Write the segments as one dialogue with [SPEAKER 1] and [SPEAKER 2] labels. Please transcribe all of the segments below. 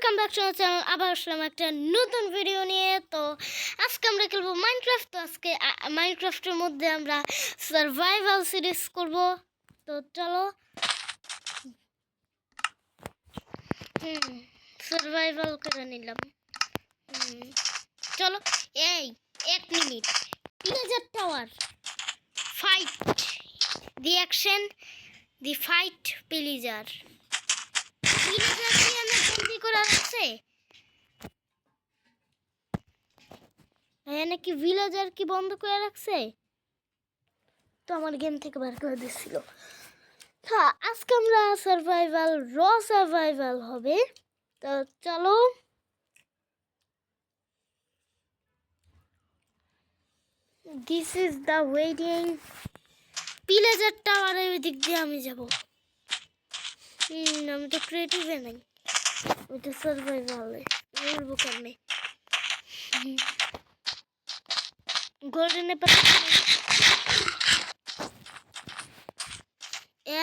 [SPEAKER 1] Welcome back to আমার channel. আবার আসলাম একটা নতুন ভিডিও নিয়ে। তো আজকে আমরা খেলবো মাইনক্রাফট। তো আজকে মাইনক্রাফটের মধ্যে আমরা সার্ভাইভাল সিরিজ করব। তো চলো সার্ভাইভাল করে নিলাম। চলো এই 1 minute. Pillager tower fight the action the fight pillager pillager কি আমরা বন্দি করে রাখছে নাকি ভিলেজার কি বন্ধ করে রাখছে? তো আমার গেম থেকে বার করে দিচ্ছিল। হ্যাঁ, আজকে আমরা সার্ভাইভাল সার্ভাইভাল হবে। তো চলো দিস ইজ দ্য ওয়েটিং পিলেজার টাওয়ারের ওই দিক দিয়ে আমি যাব। আমি তো ক্রিয়েটিভে নাই, আমি তো সার্ভাইভালে বলবো কেমনে। গোল্ডেন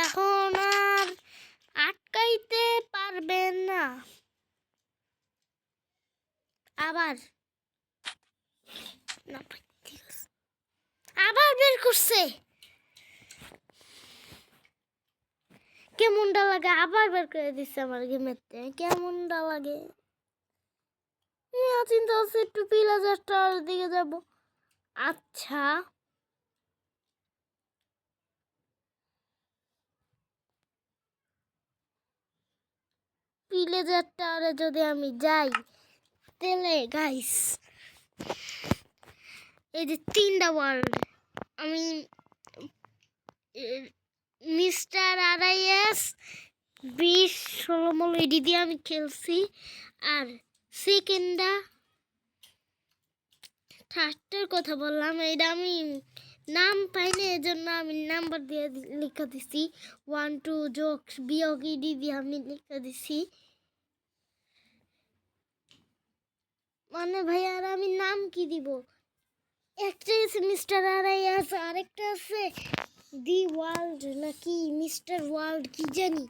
[SPEAKER 1] এখন আর আটকাইতে পারবেন না। আবার না, ঠিক আছে, আবার বের করছে। কেমনটা লাগে? আবার বের করে দিচ্ছে আমার গেমেতে। কেমনটা লাগে? চিন্তা হচ্ছে একটু পিলাজারটার দিকে যাব। আচ্ছা, পিলেজার টাওয়ারে যদি আমি যাই তাহলে গাইস এই যে 3টা ওয়ার্ল্ড আমি মিস্টার RIS 20-16 এডি দিয়ে আমি খেলছি। আর সেকেন্ডটা থার্ডটার কথা বললাম, এটা আমি নাম পাইনি, এই জন্য আমি নাম্বার দিয়ে লেখা দিছি 1 2 যোগ বিয়োগ ইডি দিয়ে আমি লেখা দিছি। মানে ভাই আর আমি নাম কি দিব? একটা আছে মিস্টার RIS, আরেকটা আছে দি ওয়ার্ল্ড নাকি মিস্টার ওয়ার্ল্ড কি জানি,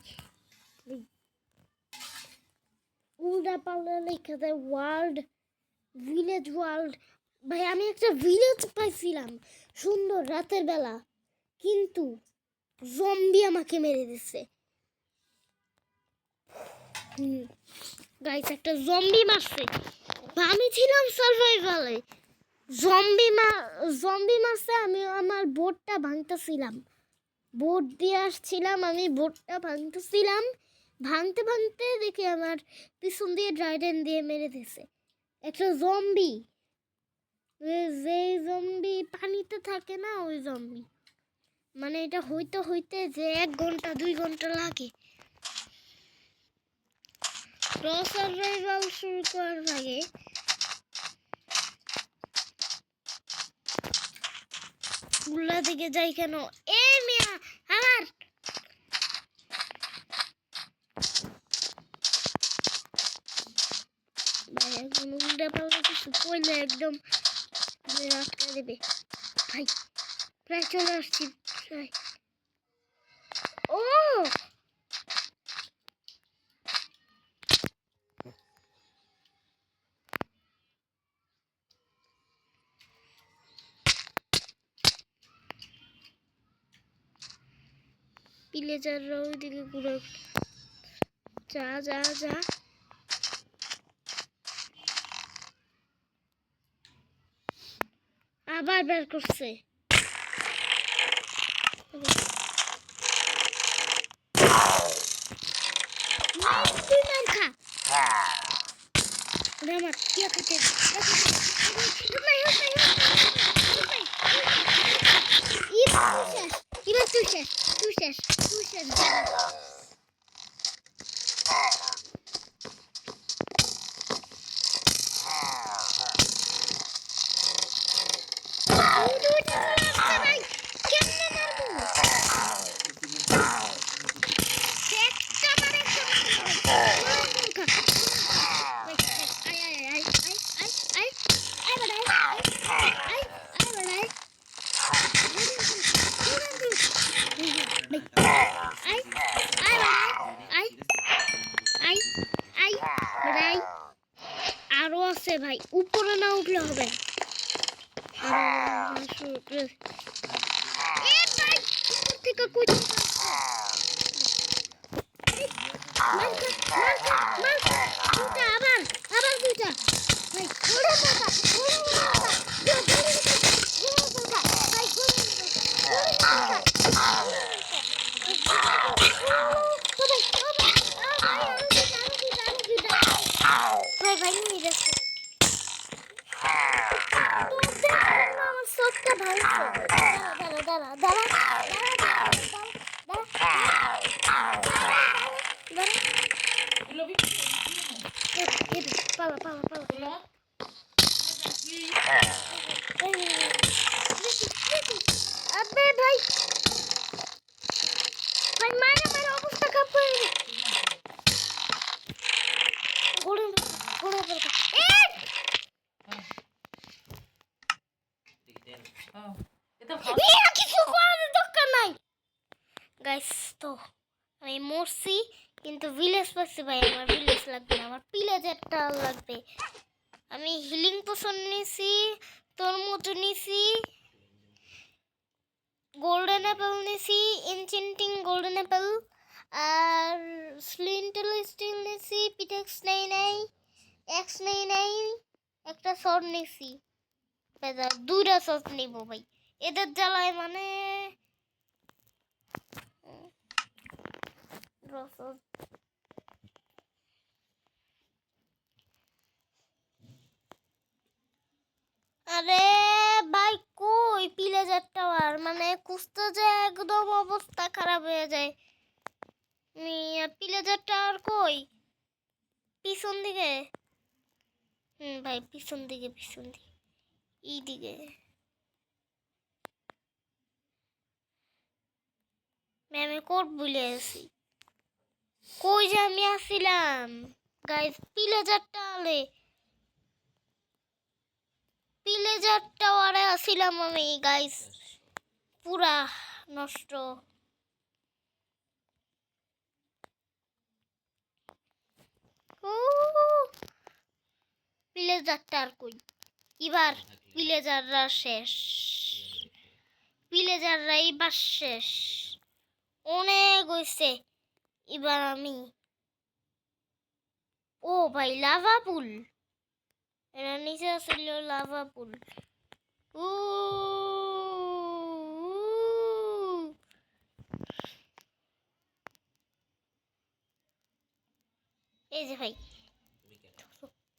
[SPEAKER 1] উল্টা পাল্টা লেখা দেয় ওয়ার্ল্ড ভিলেজ ওয়ার্ল্ড। ভাই আমি একটা ভিলেজ পাইছিলাম সুন্দর রাতের বেলা, কিন্তু জম্বি আমাকে মেরে দিচ্ছে। গাইস একটা জম্বি মারছে, আমি ছিলাম সার্ভাইভালে, জম্বি মারছে। আমি আমার বোটটা ভাঙতেছিলাম, বোট দিয়ে আসছিলাম, আমি বোটটা ভাঙতেছিলাম, ভাঙতে ভাঙতে দেখি আমার পিছন দিয়ে ড্রাইডেন দিয়ে মেরে দিছে একটা জম্বি। যে জম্বি পানিতে থাকে না, ওই জম্বি। মানে এটা হইতে হইতে যে 1 ঘন্টা 2 ঘন্টা লাগে। সার্ভাইভাল শুরু করার আগে উল্লা দিকে যাই কেন? এ মিয়া আমার ভাই এখন উল্টা পাল্টা কিছু কইলে একদম আটকা দেবে। ভাই প্রায় চলে আসছি। ও পিলেজাররা ওইদিকে ঘুরে যা যা যা। আবার বের করছে। উঠছে ভাই, উপরে না উঠলে হবে না। থেকে কই আবার দুইটা ভাই, ভাই ভাই নিয়ে যাচ্ছে আমার সবটা ভাঙছে। দাঁড়া দাঁড়া পালা পালা পালা আবে ভাই ভাই মারা মারা অবস্থা খারাপ করে দিল। ঘোড়া ঘোড়া ঘোড়া কিছু করার দরকার নাই গাইস। তো আমি মরছি কিন্তু ভিলেজ পাচ্ছি ভাই। আমার ভিলেজ লাগবে না, আমার পিলেজেরটা লাগবে। আমি হিলিং পোশন নিছি, তোর মতো নিছি, গোল্ডেন অ্যাপেল নিছি, এনচেন্টিং গোল্ডেন অ্যাপেল, আর স্লিন্টেল স্টিল নিছি, পিটেক্স নেই নাই, এক্স নেই নাই, একটা শর্ট নিছি। দুইটা শর্ট নিব ভাই, এদের জ্বালায় মানে আরে ভাই কই পিলেজার টাওয়ার, মানে খুঁজতে যে একদম অবস্থা খারাপ হয়ে যায়। পিলেজার টাওয়ার কই? পিছন দিকে। ভাই পিছন দিকে এই দিকে। আমি কোড ভুলে আছি, কই যে আমি আসছিলাম গাইস। পিলেজার টাওয়ারে আসছিলাম আমি গাইস, পুরা নষ্ট। ভিলেজারটা আর কই? এবার ভিলেজাররা শেষ, ভিলেজাররা এবার শেষ, অনেক হয়েছে। এবার আমি ও ভাই লাভা পুল, এরা নিচে আসছিল লাভা পুল। ও এই যে ভাই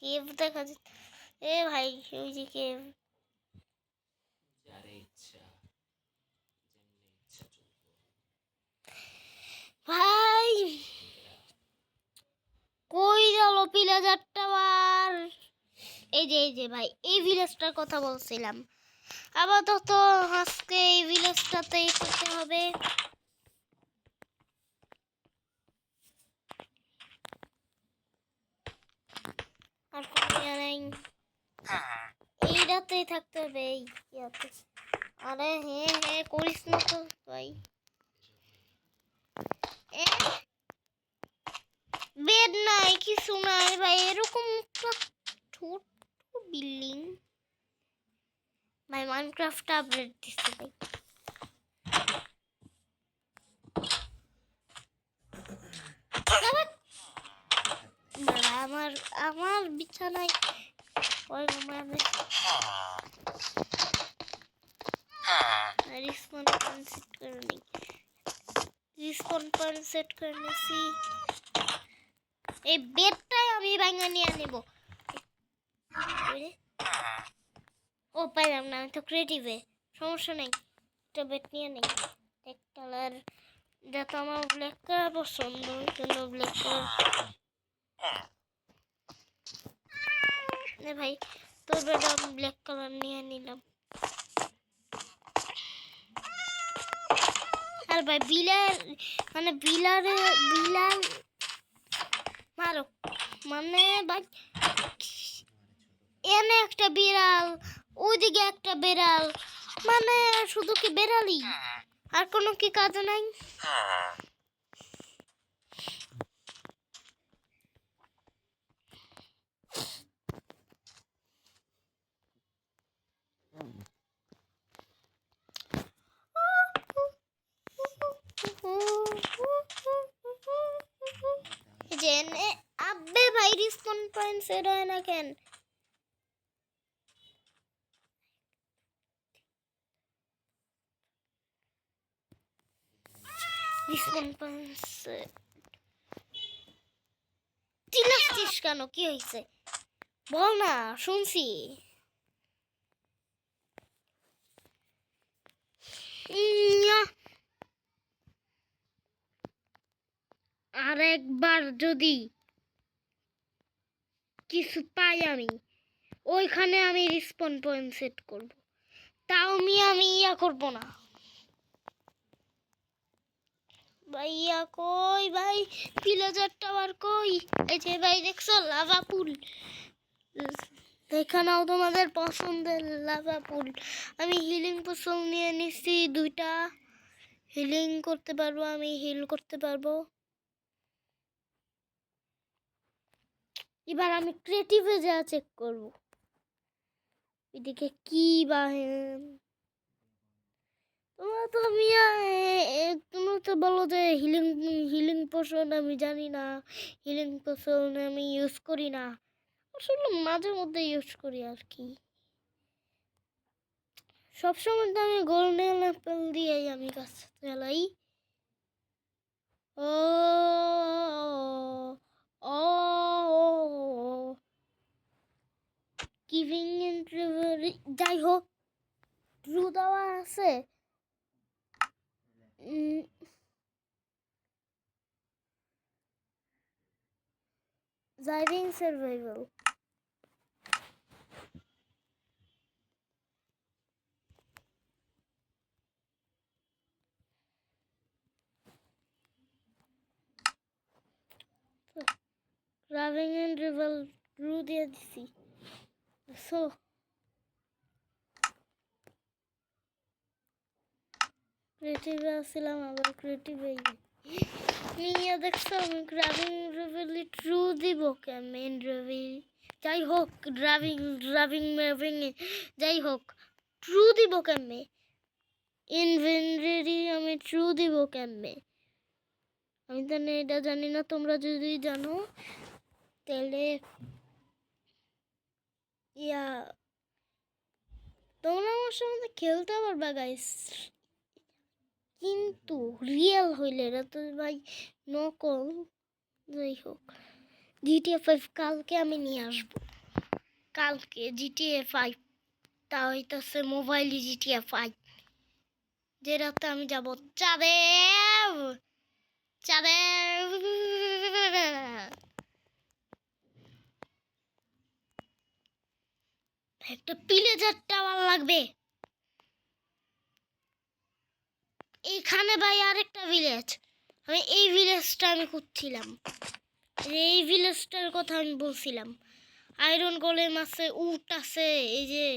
[SPEAKER 1] কেভ দেখা যাচ্ছে। এ ভাই ওই যে কেভ। ভাই কই গেল পিলাজার টাওয়ার? এই যে ভাই এই ভিলেজটার কথা বলছিলাম। আপাতত আজকে এই ভিলেজটাতেই করতে হবে। আর কোনো নেই, এই রাতেই থাকতে হবে এই ইয়াতে। আরে হ্যাঁ করিস না তো ভাই। বেড নাই কিছু নাই ভাই, এরকম একটা ছোট বিল্ডিং। ভাই মাইনক্রাফট আপডেট দিচ্ছে ভাই। আমার আমার বিছানায় ওই ঘুমাবে। রিসপন পয়েন্ট সেট করে নিই, রিসপন পয়েন্ট সেট করে নিছি। এই বেডটাই আমি ভাঙা নিয়ে নেব। ও পাইলাম না, আমি তো ক্রিয়েটিভে, সমস্যা নেই। একটা বেড নিয়ে নেই, এক কালার, যত আমার ব্ল্যাক কালার পছন্দ ওই জন্য ব্ল্যাক কালার। ভাই তোর বেড আমি ব্ল্যাক কালার নিয়ে নিলাম। আর ভাই বিলাল মানে বিলাল মারো, মানে ভাই এনে একটা বিড়াল, ওইদিকে একটা বিড়াল, মানে শুধু কি বিড়ালই, আর কোনো কি কাজ নাই? জেনে আব্বে ভাই রিসপন পয়েন্ট সেট হয় না কেন? রিসপন পয়েন্ট চিল্লাচ্ছিস কেন? কি হয়েছে বল না, শুনছি। আর একবার যদি কিছু পাই আমি, ওইখানে আমি রিসপন পয়েন্ট সেট করব। তাও আমি ইয়া করব না। ভাইয়া কই ভাই? ভিলেজার টাওয়ার কই? এই যে ভাই দেখছো লাভা পুল, দেখে নাও তোমাদের পছন্দের লাভা পুল। আমি হিলিং পোশন নিয়ে নিচ্ছি 2টা। হিলিং করতে পারবো, আমি হিল করতে পারবো। এবার আমি ক্রিয়েটিভে যা চেক করব। এদিকে কি বা তোমরা তো বলো যে হিলিং হিলিং পোশন আমি জানি না, হিলিং পোশন আমি ইউজ করি না। আসলে মাঝে মধ্যে ইউজ করি আর কি। সবসময় তো আমি গোল্ডেন অ্যাপেল দিয়েই আমি কাজ চালাই। ও ও গিভিং ইন্টারভিউ, যাই হোক ট্রু দেওয়া আছে। Driving survival, driving interview true দিয়ে দিছি। সো ক্রিয়েটিভে আসছিলাম, আবার ক্রিয়েটিভে নিয়ে দেখছো আমি ড্রাইভিং ইন্টারভিউ ট্রু দিব কেমন ড্রাইভিং। যাই হোক ড্রাইভিং ড্রাইভিং ড্রাইভিং যাই হোক ট্রু দিব কেমনে? ইনভেন্টরি আমি ট্রু দিব কেমনে? আমি তো এটা জানি না। তোমরা যদি জানো তাহলে ইয়া তোমরা আমার সঙ্গে খেলতে পারবা গাইস, কিন্তু রিয়েল হইলে এটা তো ভাই নকল। যাই হোক GTA 5 কালকে আমি নিয়ে আসবো। কালকে GTA 5, তা হইতেছে মোবাইলে GTA 5, যে রাতে আমি যাব চাঁদে চাঁদে। একটা ভিলেজার টাওয়ার লাগবে এইখানে ভাই, আরেকটা ভিলেজ। আমি এই ভিলেজটা আমি খুঁজছিলাম, এই ভিলেজটার কথা আমি বলছিলাম। আয়রন গোলেম আছে, উট আছে, এই যে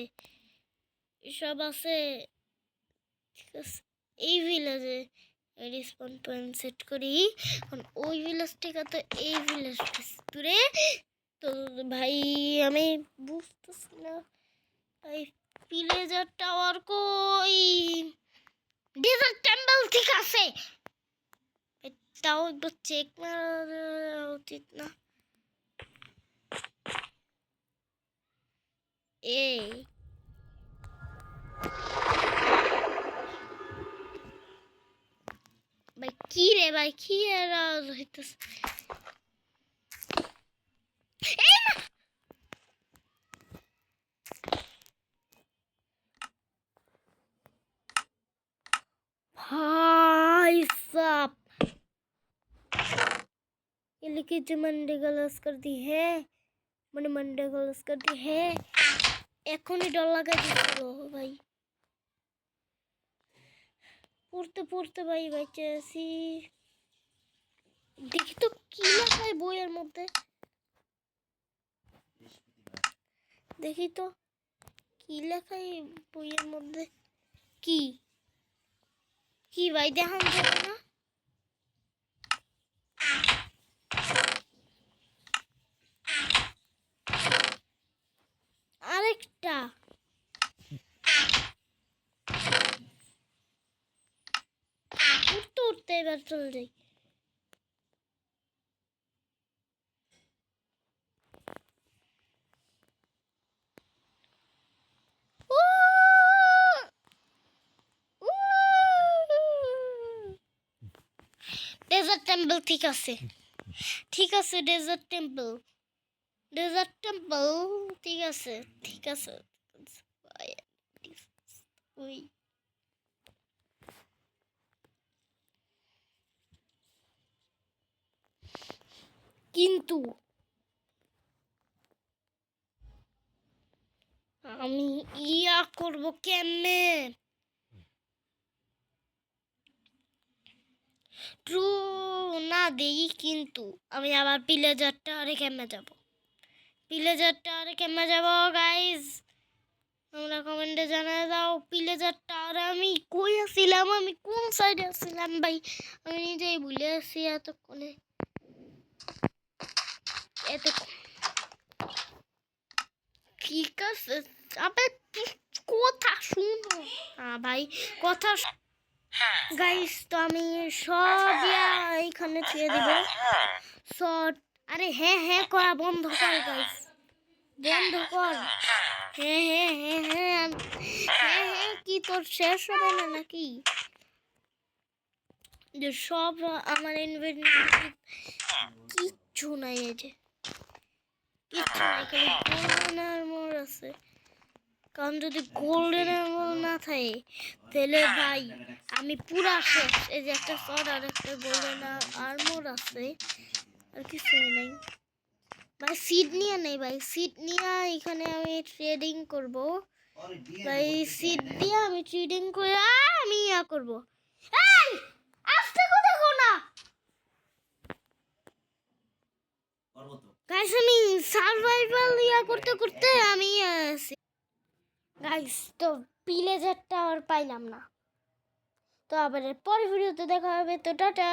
[SPEAKER 1] এসব আছে, ঠিক আছে। এই ভিলেজে রিসপন পয়েন্ট সেট করি। ওই ভিলেজ থেকে তো এই ভিলেজ দূরে তো ভাই, আমি বুঝতেছি না ভাই ভিলেজার টাওয়ার কই? ডেজার্ট টেম্পল ঠিক আছে, তাও একটু চেক মারা উচিত না? এই ভাই কি রে ভাই, কি আওয়াজ হইতেছে? भाई साहब ये लिखी जो मंडे गलस कर दी है, मैंने मंडे गलस कर दी है। এখনই ডর লাগা দিছিল ভাই, পড়তে পড়তে ভাই বেঁচে আছি। দেখি তো কি লেখায় বইয়ের মধ্যে, দেখি তো কি লেখায় বইয়ের মধ্যে। কি কি ভাই দেখান যাবে না? আরেকটা উঠতে উঠতে এবার চলে যাই। টেম্পল ঠিক আছে, ঠিক আছে, ডেজার্ট টেম্পল, ডেজার্ট টেম্পল ঠিক আছে, ঠিক আছে। ওই কিন্তু আমি ইয়া করব কেমনে? ট্রু না দেই, কিন্তু আমি আবার পিলেজারটা আরে কেমনে যাব, পিলেজারটা আরে কেমনে যাব গাইস? তোমরা কমেন্টে জানায় দাও পিলেজারটা আর আমি কই আছিলাম, আমি কোন সাইডে আছিলাম ভাই, আমি নিজেই ভুলে আছি এতক্ষণে। ঠিক আছে, আবে কথা শুনো ভাই, কথা গাইস। তো আমি সব এইখানে ছুঁয়ে দিব শর্ট। আরে হ্যাঁ হ্যাঁ করা বন্ধ কর গাইস, বন্ধ কর। হ্যাঁ হ্যাঁ হ্যাঁ হ্যাঁ হ্যাঁ হ্যাঁ, কি তোর শেষ হবে না নাকি? যে সব আমার ইনভেন্টরি কিচ্ছু নাই, এই যে কিচ্ছু নাই, খালি গোল্ডেন আর্মর আছে। কারণ যদি গোল্ডেন আর্মর না থাকে তাহলে ভাই আমি পুরা শেষ। এই যে একটা শর্ট আর একটা গোল্ডেন আর্মর আছে, আর কিছুই নাই ভাই। সিড নিয়ে নেই ভাই, সিড নিয়ে এখানে আমি ট্রেডিং করব ভাই, সিড দিয়ে আমি ট্রেডিং করে আমি ইয়া করব। এই আস্তে কথা কো না গাইস, আমি সার্ভাইভাল ইয়া করতে করতে আমি গাইস তো ভিলেজারটা আর পাইলাম না। তো আবার পরের ভিডিওতে দেখা হবে, তো টাটা।